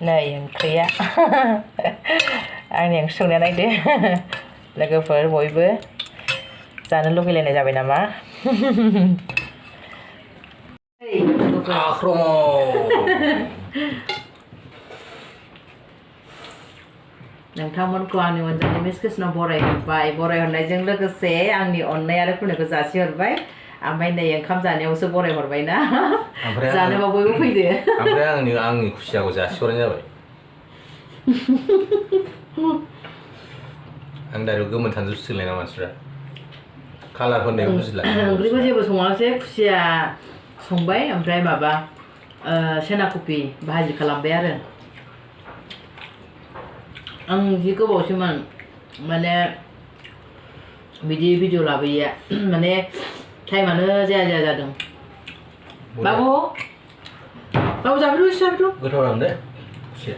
नै ओंख्रिया आंनि ओंख्रि संनाया नायदो लोगोफोर बयबो जानो लुगैलायनाय जाबाय नामा नोंथांमोनखौ आंनि अनजालि मिस कृष्ण बरायहरनायजों लोगोसे आंनि अननाय आरो खुलुमनायखौ जासिहरबाय ओमफ्राय नै ओंखाम जानायावसो बरायहरबायना जानोबा बयबो फैदो ओमफ्राय आंनि खुसियाखौ जासिहरनाय जाबाय आं दाइरेक्ट गोमोन थांजोबसिगोनलाय ना मानसिफ्रा कालार होननायखौ बुजिला ओंख्रिखौ जेबो सङासै खुसिया संबाय ओमफ्राय माबा सेना कफि भाजि खालामबाय आरो आं जि गोबावसैमोन माने बिदि भिडिअ लाबोयैया माने टाइमानो जाया जादों बाबु जाबैद' गोथाव जागोन दे खुसिया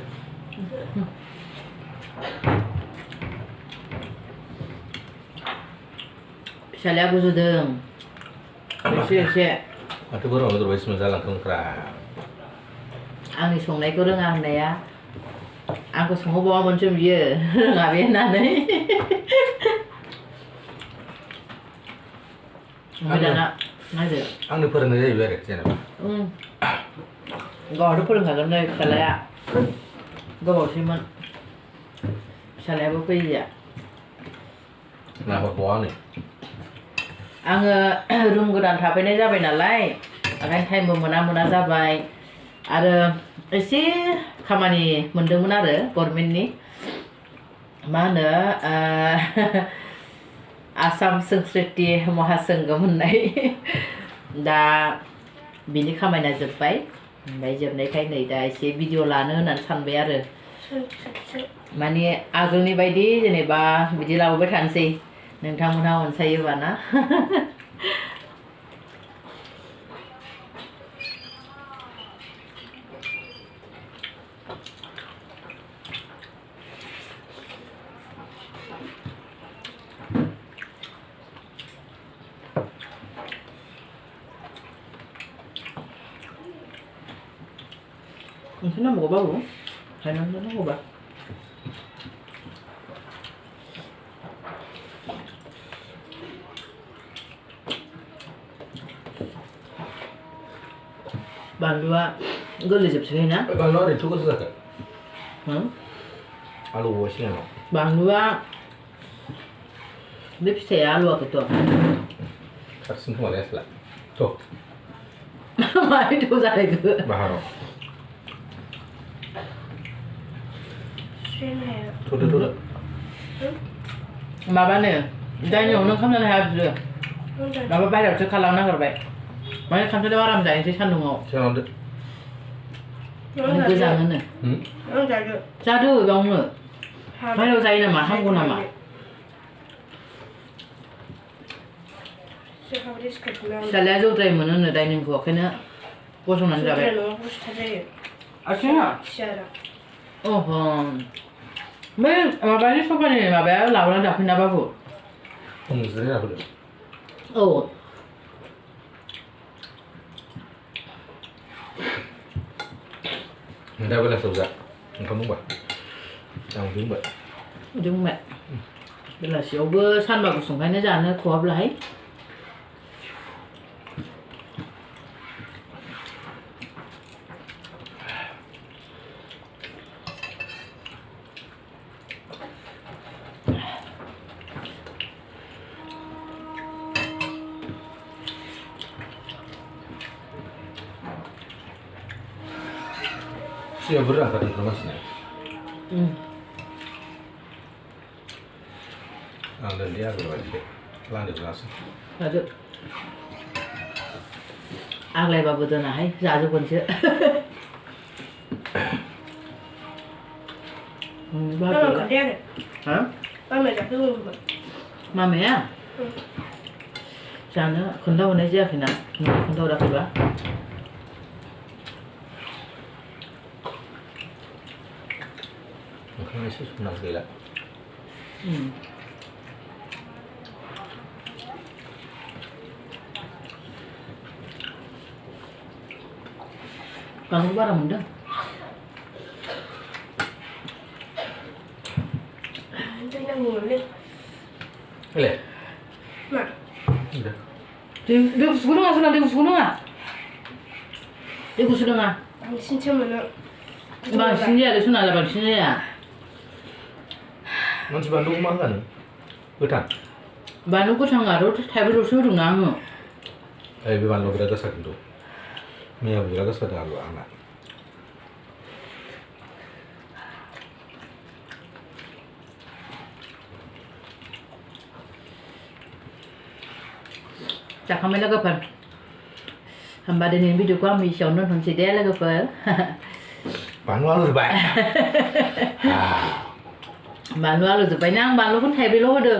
फिसालाया गुजुदों एसे माथो बोरमा बेदर बायदि मोनजालांखोब्रा आंनि संनायखौ रोङा होननाया आंखौ संहोबावामोनसो बियो रोङा बे होननानै ओमफ्राय दाना नायदो आंनो फोरोंनाय जाहैबाय आरो जेनेबा गावहाथ' फोरोंखागोन नै फिसालाया गोबावसैमोन फिसालायाबो फैया नाहरबावा नै आङो रुम गोदान थाफैनाय जाबाय नालाय ओंखायनो टाइमबो मोना जाबाय आरो एसे खामानि मोनदोंमोन आरो गभर्नमेन्टनि मा होनो आसाम संस्कृति महासंघम होननाय दा बिनि खामानिया जोब्बाय ओमफ्राय जोबनायखाय नै दा एसे भिडिअ लानो होननानै सानबाय आरो माने आगोलनि बायदि जेनेबा बिदि लाबोबाय थानोसै नोंथांमोनहा अनसायोबा ना Mungkin mau bau, saya nonton mau bau. बानलुआ गोरलैजोबसै ना? बानलुआ ओरैनोथ' गोसो जाखो आलु बयसै नामा? बानलुआ बे फिथाइया आलुआखैथ' खाथिसिन खोमालाय आसला थ' माहायथ' जालायखो बाहाराव थ'दो माबानो दाइनिंआवनो ओंखाम जानो हाया बियो माबा बाहेरायावसो खालामनो नागिरबाय माने खामसालियाव आराम जाहैनोसै सान्दुङाव गोजाङोनो जादो बेयावनो बाहेरायाव जायो नामा हामगौ नामा फिसालाया जौद्राय मोनोनो दाइनिंखौ ओंखायनो गसंनानै जाबाय अह बै माबानि सफानि माबाया लाबोनानै जाफैना बाबु औ दा बेलासियाव जा ओंखाम दंबा आं उदुंबाय बेलासियावबो सानबा गुसुंखायनो जानो खहाब्लाहाय खुसिया बुरजा ओंखारदों मानसिना आं दोनदे आगोलाव एसे लांजोबनासै आग्लायबाबो दोनाहाय जाजोबगोनसो मामाया जानो खोन्थाहरनाय जायाखैना खोन्थाहराखैबा ओंखायनो एसे संनांगौ गैला बानलु बारा मोनदों Boleh. Ile. Mak. Udah. Dia susu nggak sudah dia susu nggak? Dia susu nggak? 당신 채무는 Bang sini ada susu ada bang sini ya. Nanti Bandung mah kan? Betul. Bandung kok sangat ada, tapi susu udah nggak. Bi Bandung berada sakit tuh. Mia berada sakit alu anak. 자, 카메라 가봐. 한 바디는 비디오 과 미션은 혼자 대라 가봐. Bandung alu sebaik. Bạn lo rồi phải năng bạn lo cũng thay bị lô được.